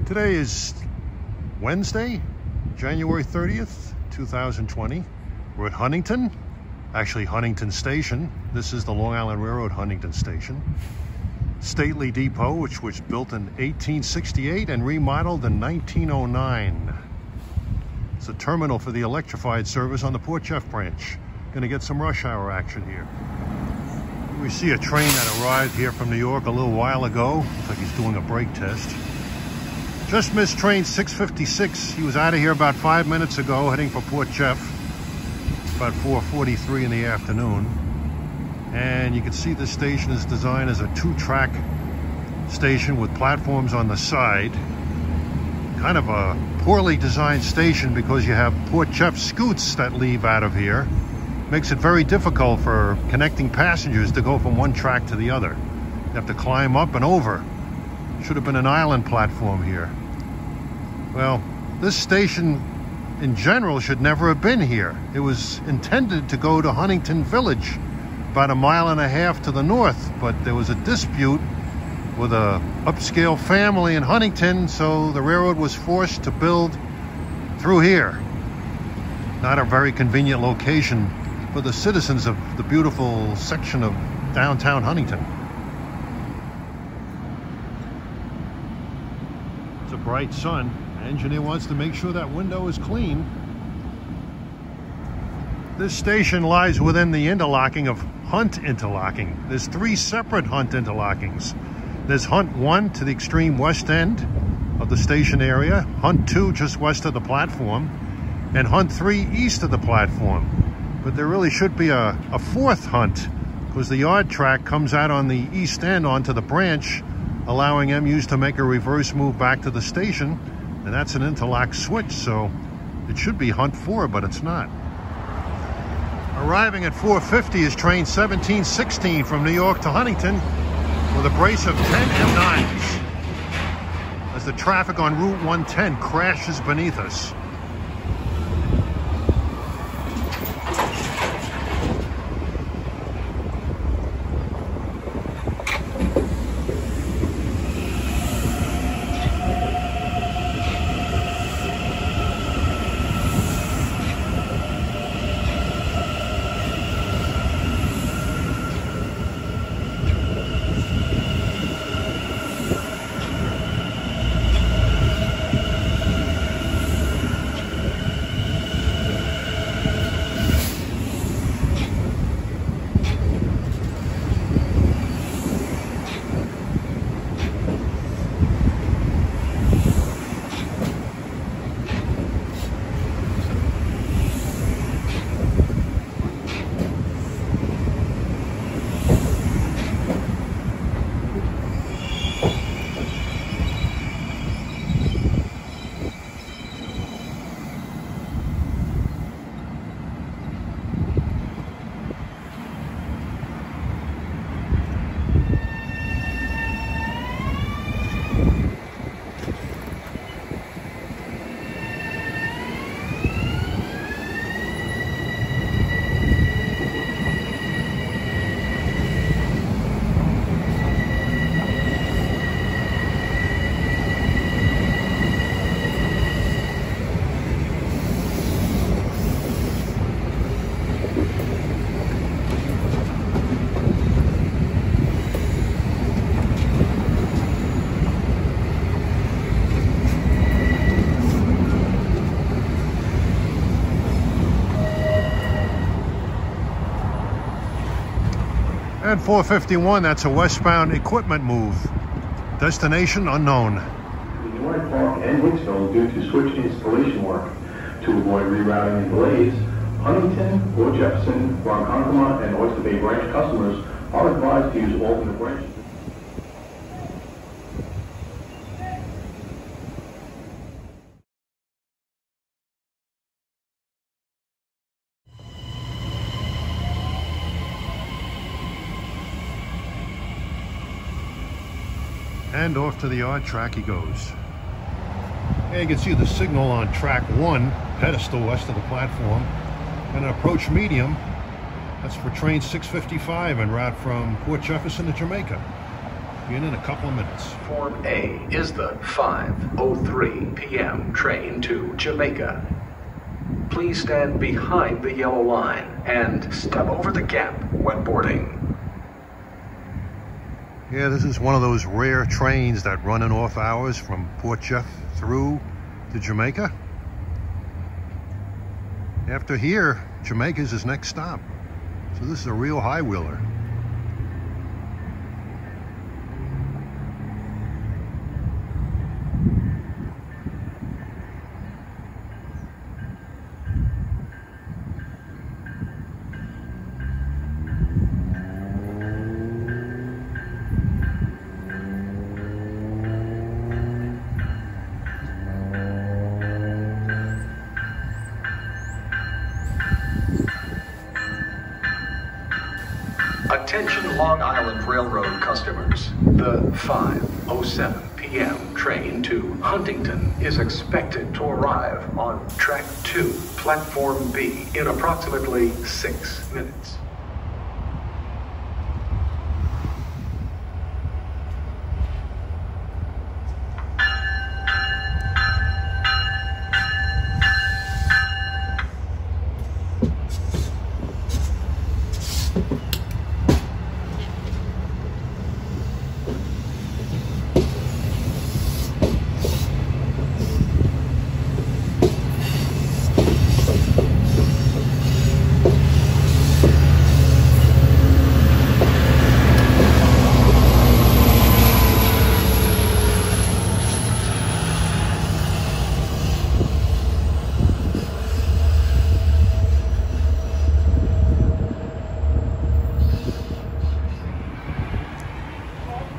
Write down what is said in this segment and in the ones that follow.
Today is Wednesday, January 30th, 2020. We're at Huntington, actually Huntington Station. This is the Long Island Railroad Huntington Station. Stately Depot, which was built in 1868 and remodeled in 1909. It's a terminal for the electrified service on the Port Jeff branch. Gonna get some rush hour action here. We see a train that arrived here from New York a little while ago. Looks like he's doing a brake test. Just missed train 656. He was out of here about 5 minutes ago, heading for Port Jeff. About 4:43 in the afternoon. And you can see this station is designed as a two-track station with platforms on the side. Kind of a poorly designed station because you have Port Jeff scoots that leave out of here. Makes it very difficult for connecting passengers to go from one track to the other. You have to climb up and over. Should have been an island platform here. Well, this station in general should never have been here. It was intended to go to Huntington Village, about 1.5 miles to the north, but there was a dispute with a upscale family in Huntington, so the railroad was forced to build through here. Not a very convenient location for the citizens of the beautiful section of downtown Huntington. It's a bright sun. The engineer wants to make sure that window is clean. This station lies within the interlocking of Hunt Interlocking. There's 3 separate Hunt Interlockings. There's Hunt 1 to the extreme west end of the station area, Hunt 2 just west of the platform, and Hunt 3 east of the platform. But there really should be a 4th Hunt, because the yard track comes out on the east end onto the branch, allowing MUs to make a reverse move back to the station, and that's an interlock switch, so it should be Hunt 4, but it's not. Arriving at 4:50 is train 1716 from New York to Huntington with a brace of 10 M9s as the traffic on Route 110 crashes beneath us. At 4:51, that's a westbound equipment move. Destination unknown. Ignoring Park and Hicksville due to switch installation work. To avoid rerouting and delays, Huntington, Port Jefferson, Ronkonkoma, and Oyster Bay branch customers are advised to use alternate branches. And off to the yard track he goes. And you can see the signal on track 1, pedestal west of the platform, and an approach medium. That's for train 655 en route from Port Jefferson to Jamaica. In a couple of minutes. Platform A is the 5:03 p.m. train to Jamaica. Please stand behind the yellow line and step over the gap when boarding. Yeah, this is one of those rare trains that run in off hours from Port Jeff through to Jamaica. After here, Jamaica's his next stop. So this is a real high wheeler. Attention Long Island Railroad customers. The 5:07 p.m. train to Huntington is expected to arrive on track 2, platform B, in approximately 6 minutes.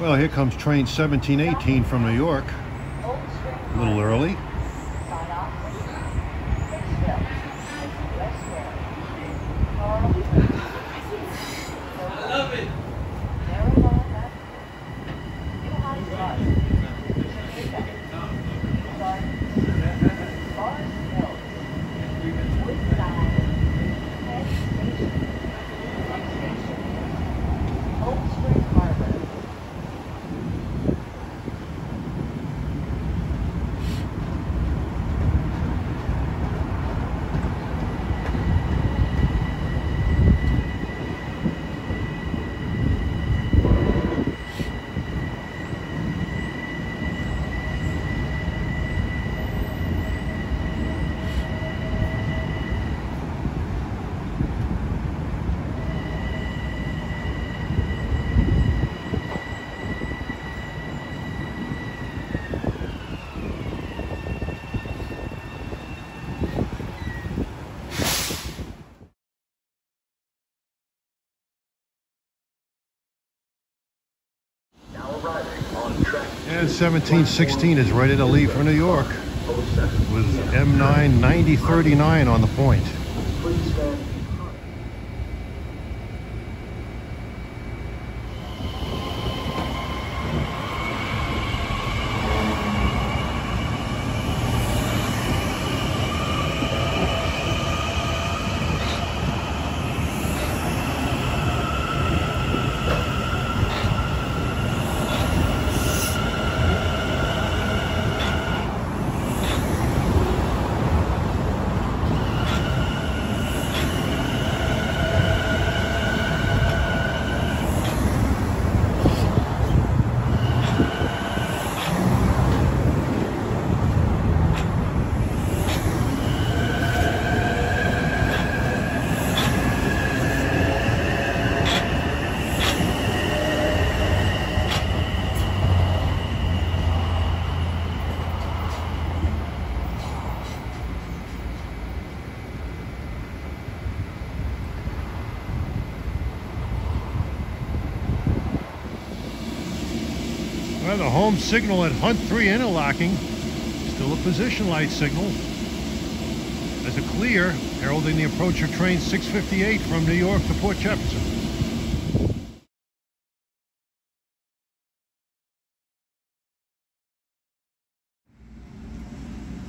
Well, here comes train 1718 from New York. A little early. And 1716 is ready to leave for New York with M9 9039 on the point. Well, the home signal at Hunt 3 Interlocking, still a position light signal. As a clear, heralding the approach of train 658 from New York to Port Jefferson.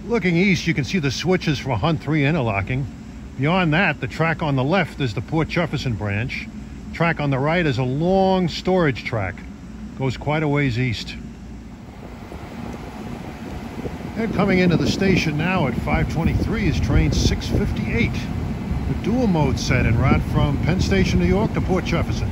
Looking east, you can see the switches for Hunt 3 Interlocking. Beyond that, the track on the left is the Port Jefferson branch. Track on the right is a long storage track. Goes quite a ways east. And coming into the station now at 5:23 is train 658. The dual mode set en route from Penn Station, New York to Port Jefferson.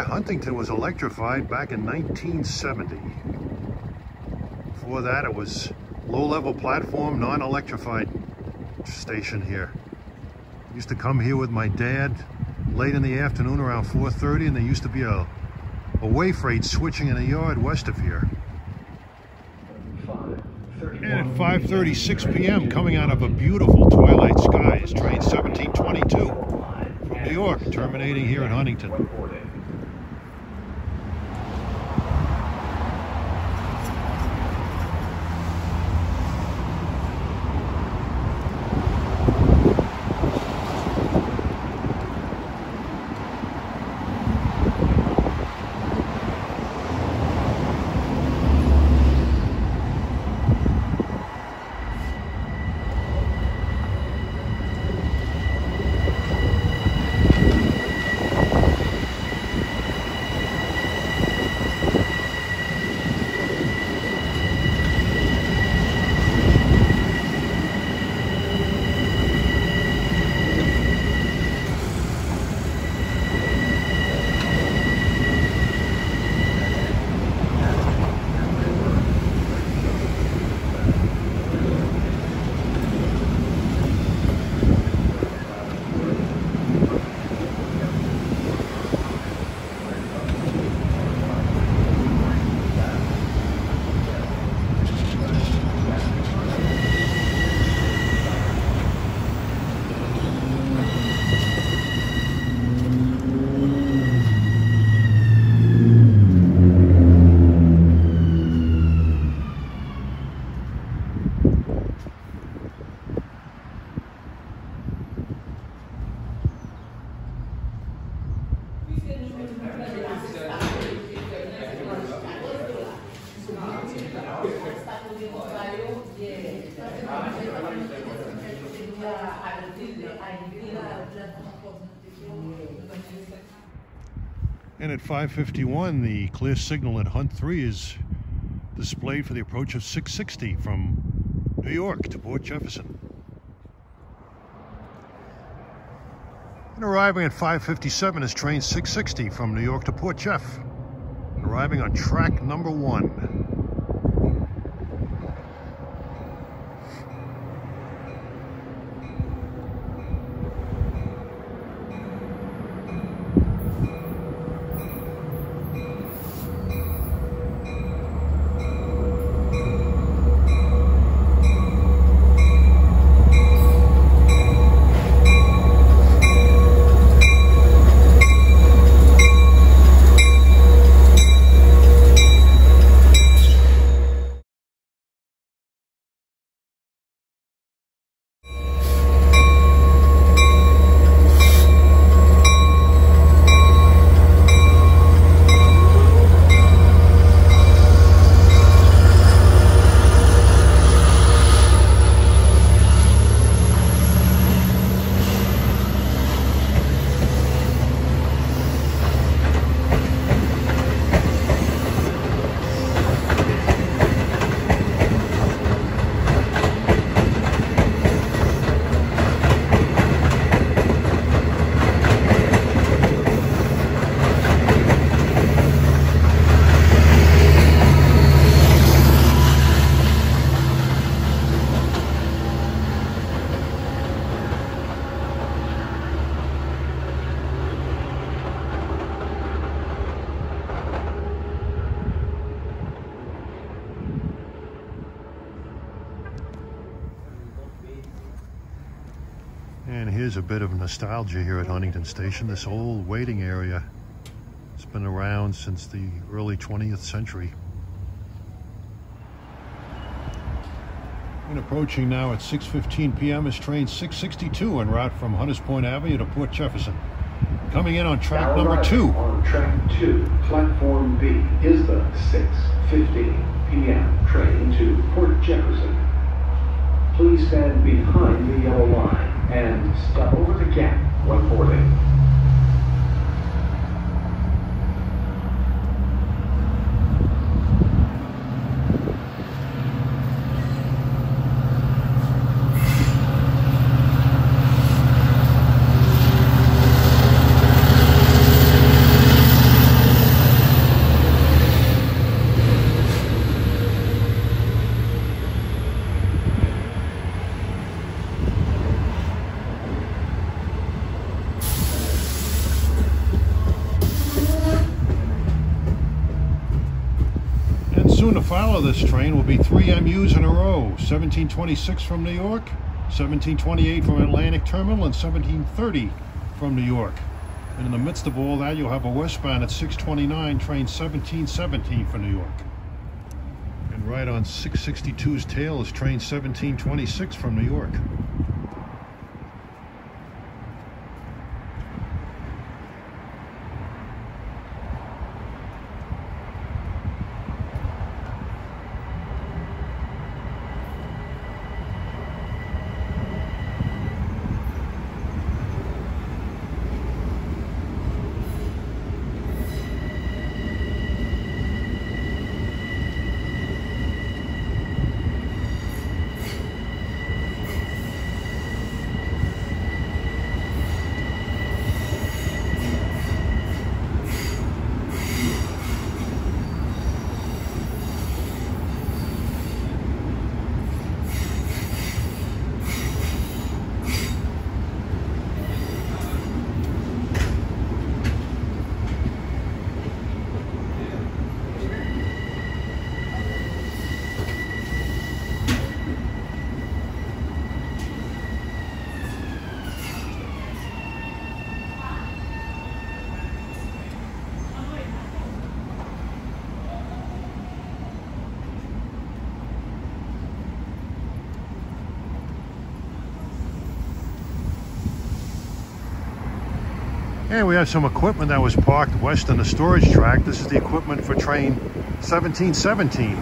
Huntington was electrified back in 1970. Before that, it was low-level platform, non-electrified station here. Used to come here with my dad late in the afternoon around 4:30, and there used to be a way freight switching in a yard west of here. And at 5:36 p.m., coming out of a beautiful twilight sky, is train 1722 from New York, terminating here in Huntington. And at 5:51, the clear signal at Hunt 3 is displayed for the approach of 660 from New York to Port Jefferson. And arriving at 5:57 is train 660 from New York to Port Jeff, arriving on track number 1. And here's a bit of nostalgia here at Huntington Station. This old waiting area, it's been around since the early 20th century. And approaching now at 6:15 p.m. is train 662 en route from Hunters Point Avenue to Port Jefferson. Coming in on track number 2. On track 2, platform B, is the 6:15 p.m. train to Port Jefferson. Please stand behind the yellow line and step over the gap when boarding. Soon to follow this train will be 3 MUs in a row. 1726 from New York, 1728 from Atlantic Terminal, and 1730 from New York. And in the midst of all that, you'll have a westbound at 629, train 1717 for New York. And right on 662's tail is train 1726 from New York. And we have some equipment that was parked west on the storage track. This is the equipment for train 1717.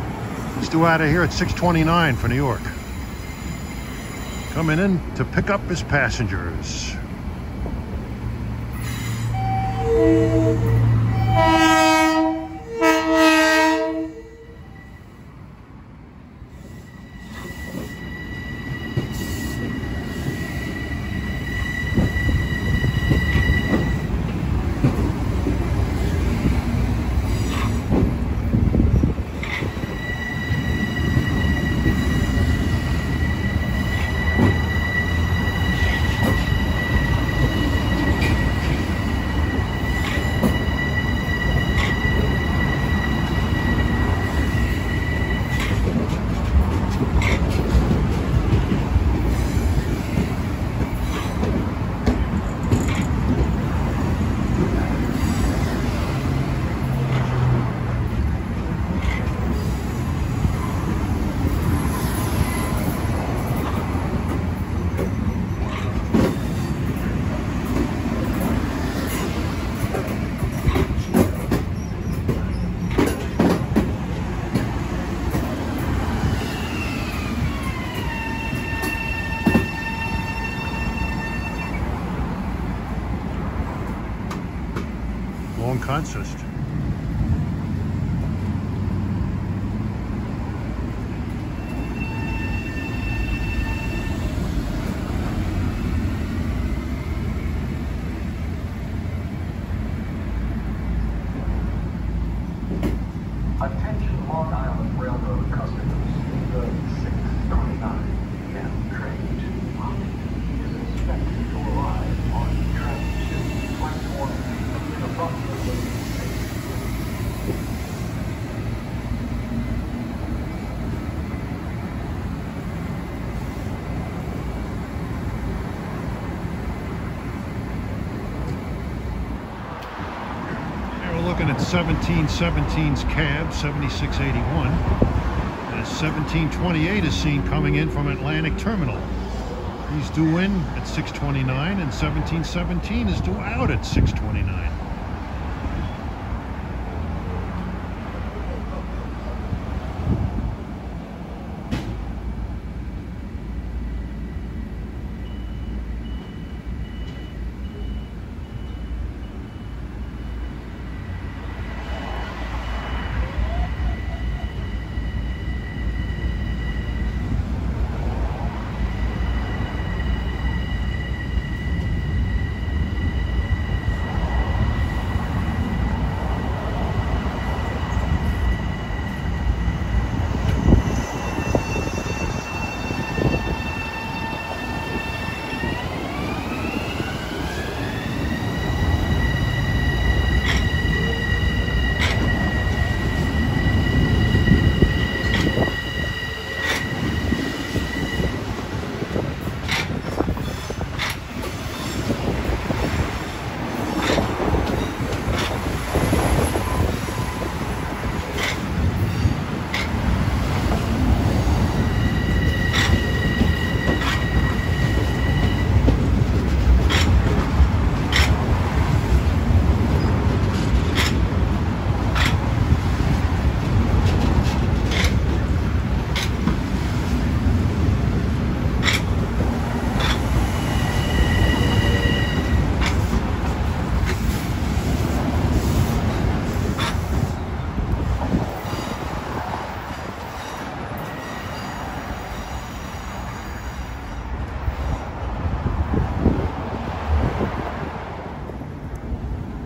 It's due out of here at 629 for New York. Coming in to pick up his passengers. Long consist. Attention Long Island Railroad customers. The 6:29 p.m. train to Huntington is expected to arrive on track 2, platform B in approximately 6 at 1717's cab, 7681. As 1728 is seen coming in from Atlantic Terminal. He's due in at 6:29, and 1717 is due out at 6:29.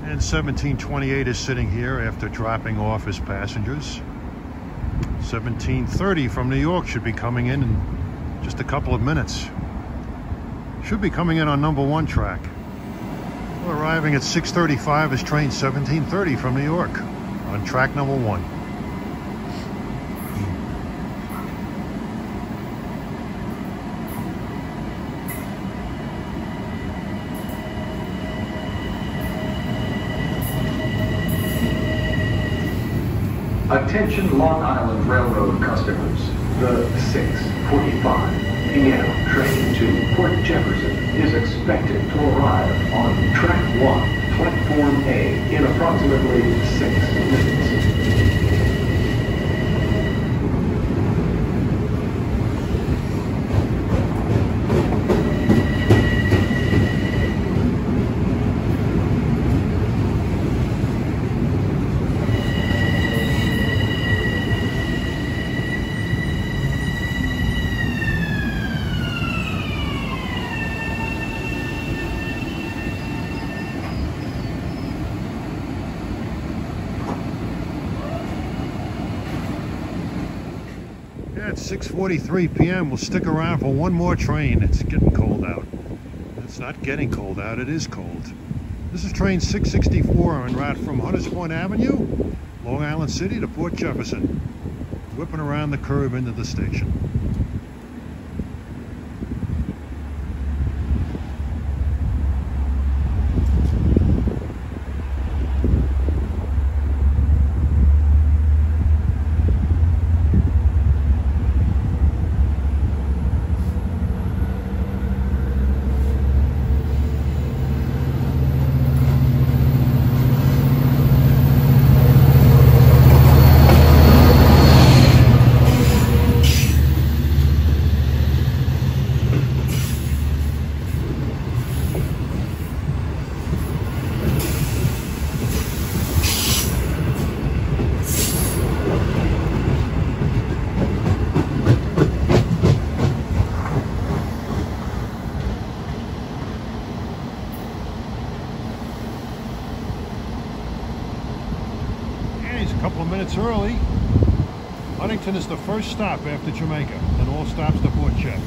And 1728 is sitting here after dropping off his passengers. 1730 from New York should be coming in just a couple of minutes. Should be coming in on number 1 track. Well, arriving at 6:35 is train 1730 from New York on track number 1. Attention Long Island Railroad customers. The 6:45 p.m. train to Port Jefferson is expected to arrive on track 1, platform A, in approximately 6 minutes. At 6:43 p.m. we'll stick around for one more train. It's getting cold out. It's not getting cold out, it is cold. This is train 664 en route from Hunters Point Avenue, Long Island City to Port Jefferson, whipping around the curve into the station. A couple of minutes early. Huntington is the first stop after Jamaica, then all stops to Port Jeff.